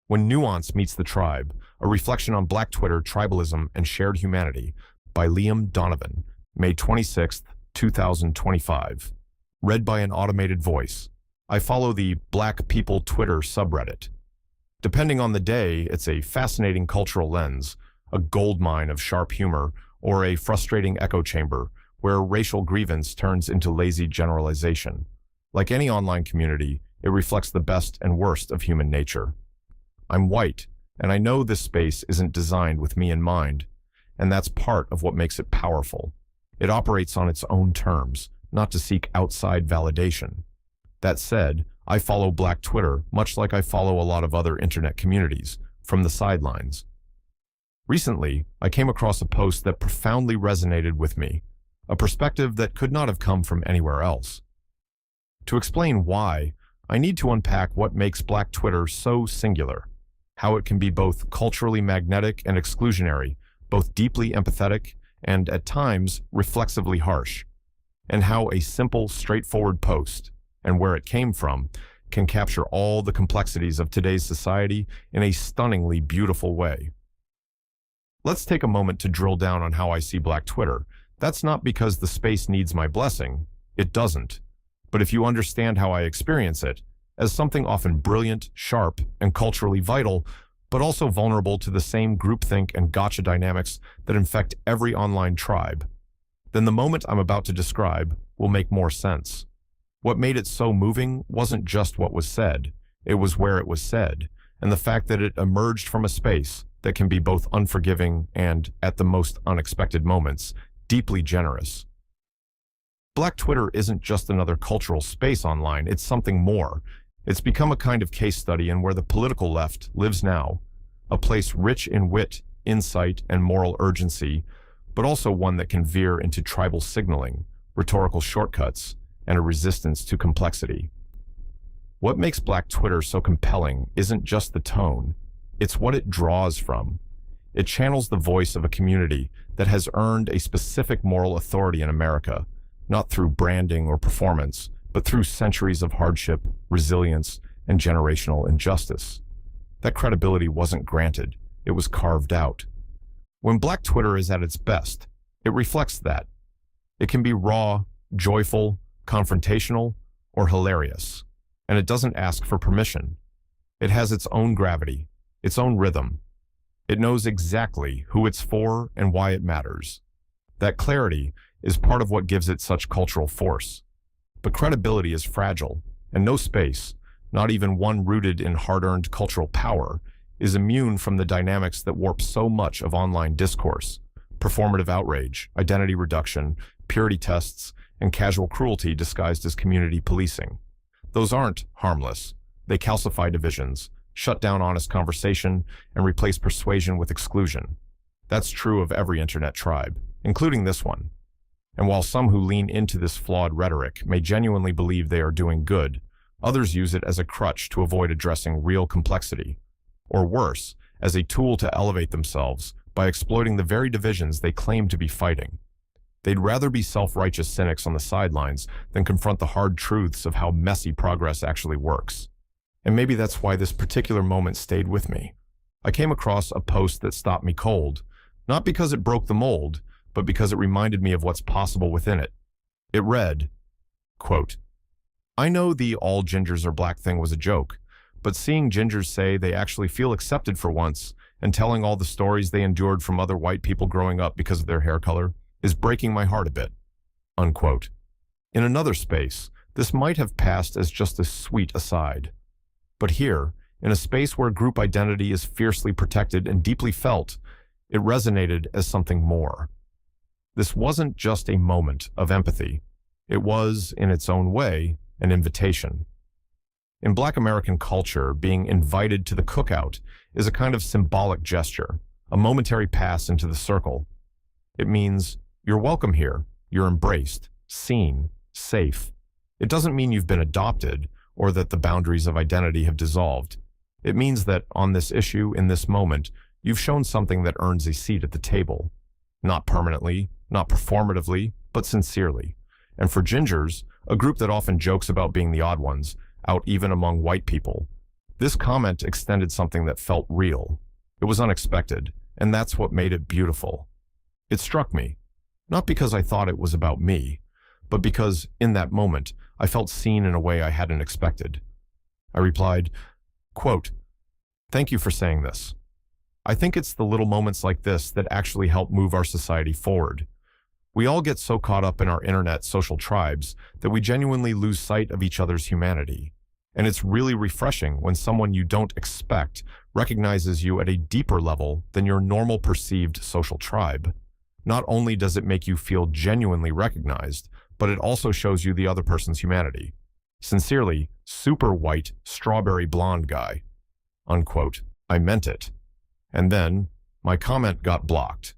When Nuance Meets the Tribe, a reflection on Black Twitter, Tribalism, and Shared Humanity by Liam Donovan, May 26, 2025. Read by an automated voice. I follow the Black People Twitter subreddit. Depending on the day, it's a fascinating cultural lens, a goldmine of sharp humor, or a frustrating echo chamber where racial grievance turns into lazy generalization. Like any online community, it reflects the best and worst of human nature. I'm white, and I know this space isn't designed with me in mind, and that's part of what makes it powerful. It operates on its own terms, not to seek outside validation. That said, I follow Black Twitter much like I follow a lot of other internet communities, from the sidelines. Recently, I came across a post that profoundly resonated with me, a perspective that could not have come from anywhere else. To explain why, I need to unpack what makes Black Twitter so singular, how it can be both culturally magnetic and exclusionary, both deeply empathetic and, at times, reflexively harsh, and how a simple, straightforward post, and where it came from, can capture all the complexities of today's society in a stunningly beautiful way. Let's take a moment to drill down on how I see Black Twitter. That's not because the space needs my blessing. It doesn't. But if you understand how I experience it, as something often brilliant, sharp, and culturally vital, but also vulnerable to the same groupthink and gotcha dynamics that infect every online tribe, then the moment I'm about to describe will make more sense. What made it so moving wasn't just what was said, it was where it was said, and the fact that it emerged from a space that can be both unforgiving and, at the most unexpected moments, deeply generous. Black Twitter isn't just another cultural space online, it's something more. It's become a kind of case study in where the political left lives now, a place rich in wit, insight, and moral urgency, but also one that can veer into tribal signaling, rhetorical shortcuts, and a resistance to complexity. What makes Black Twitter so compelling isn't just the tone, it's what it draws from. It channels the voice of a community that has earned a specific moral authority in America, not through branding or performance, but through centuries of hardship, resilience, and generational injustice. That credibility wasn't granted, it was carved out. When Black Twitter is at its best, it reflects that. It can be raw, joyful, confrontational, or hilarious, and it doesn't ask for permission. It has its own gravity, its own rhythm. It knows exactly who it's for and why it matters. That clarity is part of what gives it such cultural force. But credibility is fragile, and no space, not even one rooted in hard-earned cultural power, is immune from the dynamics that warp so much of online discourse: performative outrage, identity reduction, purity tests, and casual cruelty disguised as community policing. Those aren't harmless. They calcify divisions, shut down honest conversation, and replace persuasion with exclusion. That's true of every internet tribe, including this one. And while some who lean into this flawed rhetoric may genuinely believe they are doing good, others use it as a crutch to avoid addressing real complexity, or worse, as a tool to elevate themselves by exploiting the very divisions they claim to be fighting. They'd rather be self-righteous cynics on the sidelines than confront the hard truths of how messy progress actually works. And maybe that's why this particular moment stayed with me. I came across a post that stopped me cold, not because it broke the mold, but because it reminded me of what's possible within it. It read, quote, "I know the all gingers are black thing was a joke, but seeing gingers say they actually feel accepted for once and telling all the stories they endured from other white people growing up because of their hair color is breaking my heart a bit." Unquote. In another space, this might have passed as just a sweet aside. But here, in a space where group identity is fiercely protected and deeply felt, it resonated as something more. This wasn't just a moment of empathy. It was, in its own way, an invitation. In Black American culture, being invited to the cookout is a kind of symbolic gesture, a momentary pass into the circle. It means, you're welcome here, you're embraced, seen, safe. It doesn't mean you've been adopted, or that the boundaries of identity have dissolved. It means that, on this issue, in this moment, you've shown something that earns a seat at the table. Not permanently, not performatively, but sincerely. And for gingers, a group that often jokes about being the odd ones, out even among white people, This comment extended something that felt real. It was unexpected, and that's what made it beautiful. It struck me, not because I thought it was about me, but because, in that moment, I felt seen in a way I hadn't expected. I replied, quote, "Thank you for saying this. I think it's the little moments like this that actually help move our society forward. We all get so caught up in our internet social tribes that we genuinely lose sight of each other's humanity. And it's really refreshing when someone you don't expect recognizes you at a deeper level than your normal perceived social tribe. Not only does it make you feel genuinely recognized, but it also shows you the other person's humanity. Sincerely, super white, strawberry blonde guy." Unquote. I meant it. And then, my comment got blocked,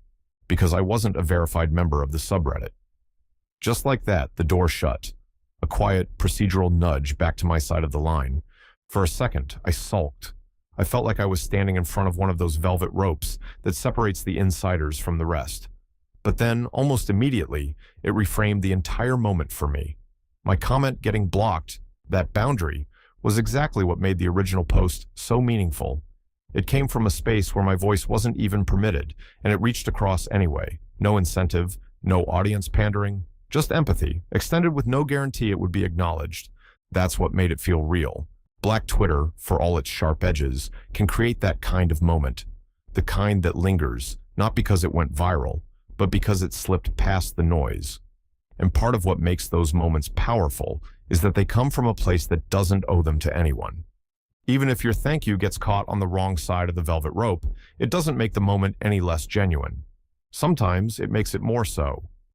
because I wasn't a verified member of the subreddit. Just like that, the door shut. A quiet, procedural nudge back to my side of the line. For a second, I sulked. I felt like I was standing in front of one of those velvet ropes that separates the insiders from the rest. But then, almost immediately, it reframed the entire moment for me. My comment getting blocked, that boundary, was exactly what made the original post so meaningful. It came from a space where my voice wasn't even permitted, and it reached across anyway. No incentive, no audience pandering, just empathy, extended with no guarantee it would be acknowledged. That's what made it feel real. Black Twitter, for all its sharp edges, can create that kind of moment. The kind that lingers, not because it went viral, but because it slipped past the noise. And part of what makes those moments powerful is that they come from a place that doesn't owe them to anyone. Even if your thank you gets caught on the wrong side of the velvet rope, it doesn't make the moment any less genuine. Sometimes it makes it more so.